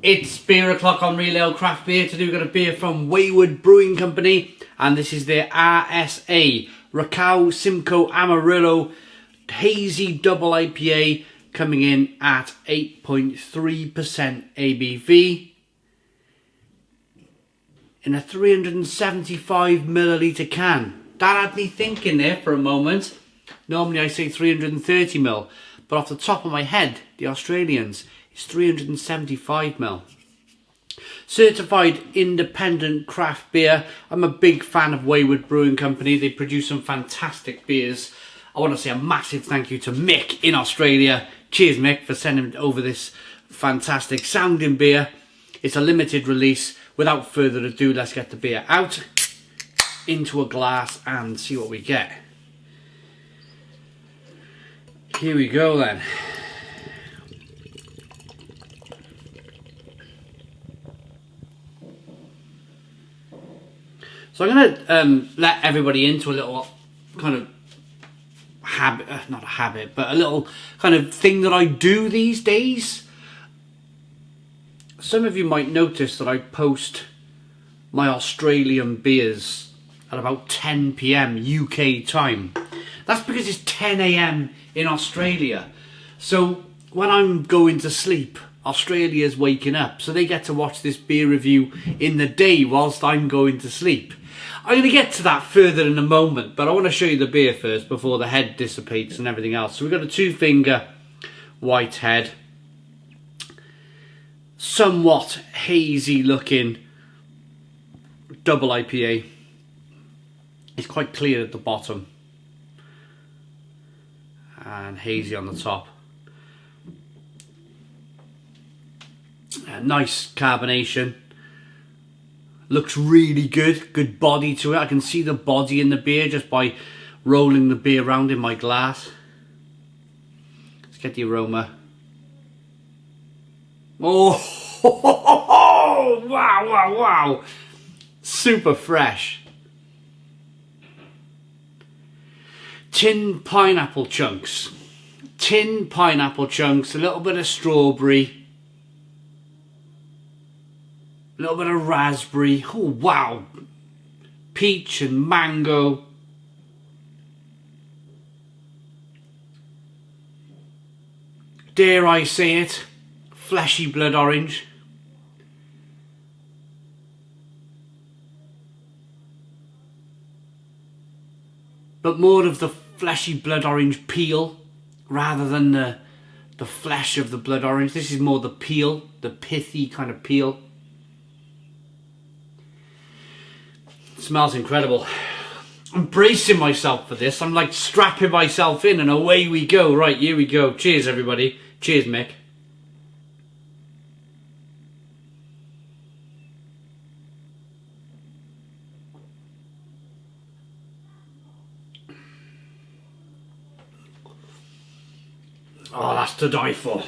It's beer o'clock on Real Ale Craft Beer. Today we've got a beer from Wayward Brewing Company, and this is their RSA, Rakau Simcoe Amarillo Hazy IIPA, coming in at 8.3% ABV in a 375 milliliter can. That had me thinking there for a moment. Normally I say 330 ml, but off the top of my head, the Australians, it's 375 ml. Certified independent craft beer. I'm a big fan of Wayward Brewing Company. They produce some fantastic beers. I want to say a massive thank you to Mick in Australia. Cheers, Mick, for sending over this fantastic sounding beer. It's a limited release. Without further ado, let's get the beer out into a glass and see what we get. Here we go then. So I'm going to let everybody into a little kind of habit, not a habit, but a little kind of thing that I do these days. Some of you might notice that I post my Australian beers at about 10 PM UK time. That's because it's 10 AM in Australia. So when I'm going to sleep, Australia's waking up. So they get to watch this beer review in the day whilst I'm going to sleep. I'm going to get to that further in a moment, but I want to show you the beer first before the head dissipates and everything else. So we've got a 2-finger white head. Somewhat hazy looking double IPA. It's quite clear at the bottom and hazy on the top. Nice carbonation. Looks really good. Good body to it. I can see the body in the beer just by rolling the beer around in my glass. Let's get the aroma. Oh, wow, wow, wow. Super fresh. Tin pineapple chunks. Tin pineapple chunks, a little bit of strawberry. A little bit of raspberry. Oh, wow. Peach and mango. Dare I say it? Fleshy blood orange. But more of the fleshy blood orange peel rather than the flesh of the blood orange. This is more the peel, the pithy kind of peel. It smells incredible. I'm bracing myself for this. I'm like strapping myself in and away we go. Right, here we go. Cheers, everybody. Cheers, Mick. Oh, that's to die for.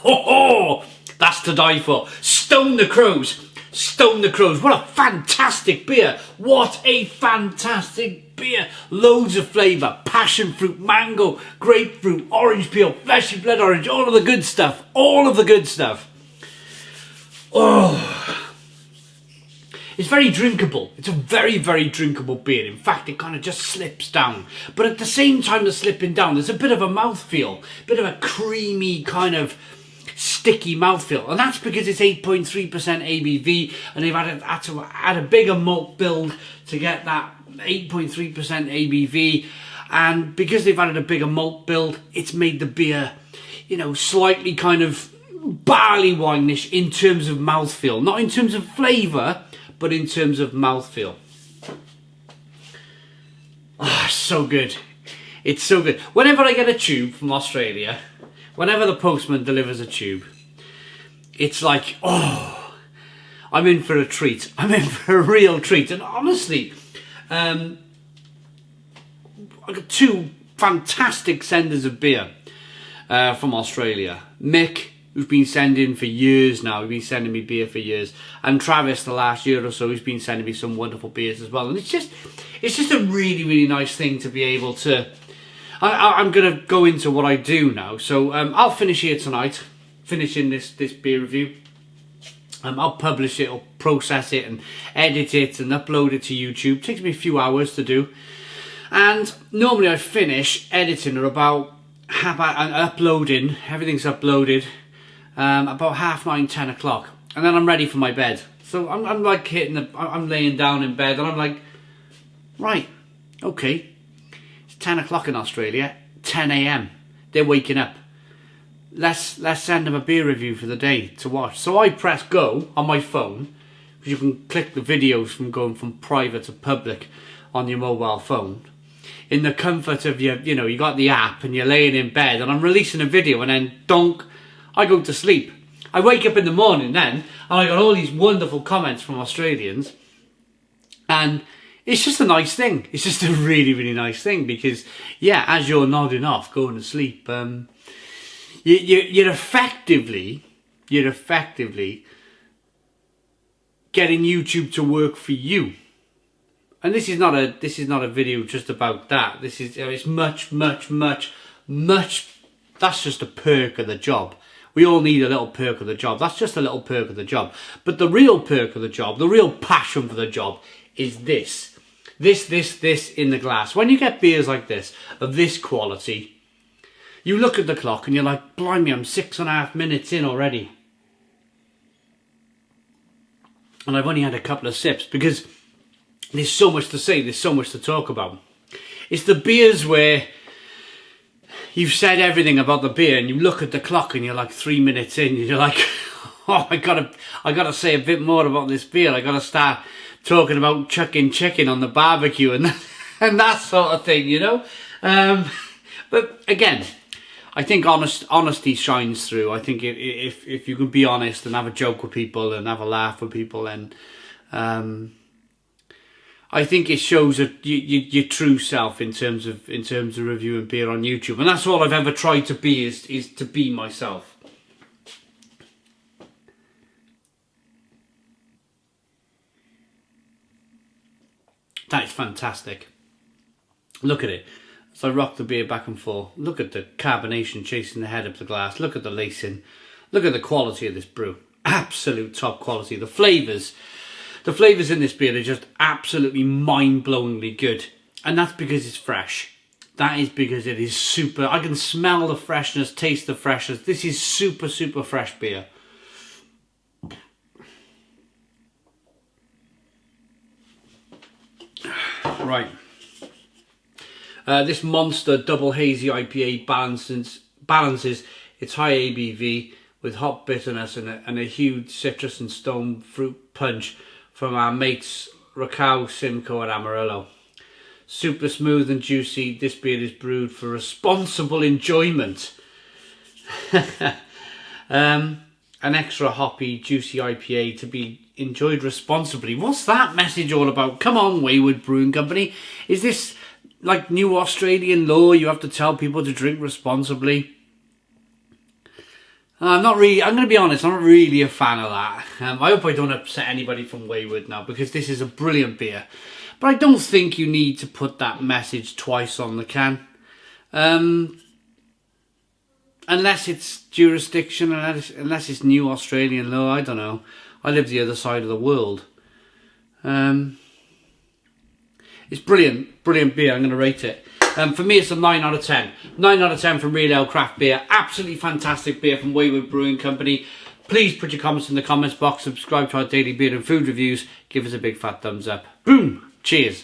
Oh, that's to die for. Stone the Crows. Stone the Crows. What a fantastic beer. What a fantastic beer. Loads of flavour. Passion fruit, mango, grapefruit, orange peel, fleshy blood orange. All of the good stuff. All of the good stuff. Oh. It's very drinkable. It's a very, very drinkable beer. In fact, it kind of just slips down. But at the same time as slipping down, there's a bit of a mouthfeel. A bit of a creamy kind of sticky mouthfeel. And that's because it's 8.3% ABV and they've had to add a bigger malt build to get that 8.3% ABV. And because they've added a bigger malt build, it's made the beer, you know, slightly kind of barley wine-ish in terms of mouthfeel. Not in terms of flavour, but in terms of mouthfeel. Ah, so good. It's so good. Whenever I get a tube from Australia, whenever the postman delivers a tube, it's like, oh, I'm in for a treat. I'm in for a real treat. And honestly, I got 2 fantastic senders of beer from Australia. Mick, who's been sending for years now. He's been sending me beer for years. And Travis, the last year or so, he's been sending me some wonderful beers as well. And it's just a really, really nice thing to be able to... I'm going to go into what I do now. So I'll finish here tonight. finishing this beer review. I'll publish it, or process it and edit it and upload it to YouTube. It takes me a few hours to do. And normally I finish editing at about and uploading, everything's uploaded, about 9:30, 10 o'clock. And then I'm ready for my bed. So I'm like I'm laying down in bed and I'm like, right, okay. It's 10 o'clock in Australia, 10 a.m. They're waking up. Let's send them a beer review for the day to watch. So I press go on my phone, because you can click the videos from going from private to public on your mobile phone. In the comfort of your, you got the app and you're laying in bed and I'm releasing a video and then donk, I go to sleep. I wake up in the morning then and I got all these wonderful comments from Australians, and it's just a nice thing. It's just a really, really nice thing, because yeah, as you're nodding off, going to sleep, you're effectively getting YouTube to work for you. And this is not a video just about that. This is it's much. That's just a perk of the job. We all need a little perk of the job. That's just a little perk of the job. But the real perk of the job, the real passion for the job, is this in the glass. When you get beers like this, of this quality, you look at the clock and you're like, blimey, I'm 6.5 minutes in already. And I've only had a couple of sips, because there's so much to say, there's so much to talk about. It's the beers where you've said everything about the beer and you look at the clock and you're like 3 minutes in and you're like, oh, I gotta say a bit more about this beer. I gotta start talking about chucking chicken on the barbecue and that sort of thing, But again, I think honesty shines through. I think if you can be honest and have a joke with people and have a laugh with people, then I think it shows your true self in terms of reviewing beer on YouTube. And that's all I've ever tried to be, is to be myself. That is fantastic. Look at it. As I rock the beer back and forth, look at the carbonation chasing the head up the glass. Look at the lacing. Look at the quality of this brew. Absolute top quality. The flavours in this beer are just absolutely mind-blowingly good. And that's because it's fresh. That is because it is super. I can smell the freshness, taste the freshness. This is super, super fresh beer. Right. This monster double hazy IPA balances its high ABV with hop bitterness and a huge citrus and stone fruit punch from our mates Rakau Simcoe and Amarillo. Super smooth and juicy, this beer is brewed for responsible enjoyment. An extra hoppy, juicy IPA to be enjoyed responsibly. What's that message all about? Come on, Wayward Brewing Company. Is this like new Australian law? You have to tell people to drink responsibly? I'm going to be honest, I'm not really a fan of that. I hope I don't upset anybody from Wayward now, because this is a brilliant beer. But I don't think you need to put that message twice on the can. Unless it's jurisdiction, unless it's new Australian law, I don't know. I live the other side of the world. It's brilliant beer. I'm going to rate it. For me, it's a 9 out of 10. 9 out of 10 from Real Ale Craft Beer. Absolutely fantastic beer from Wayward Brewing Company. Please put your comments in the comments box. Subscribe to our daily beer and food reviews. Give us a big fat thumbs up. Boom! Cheers.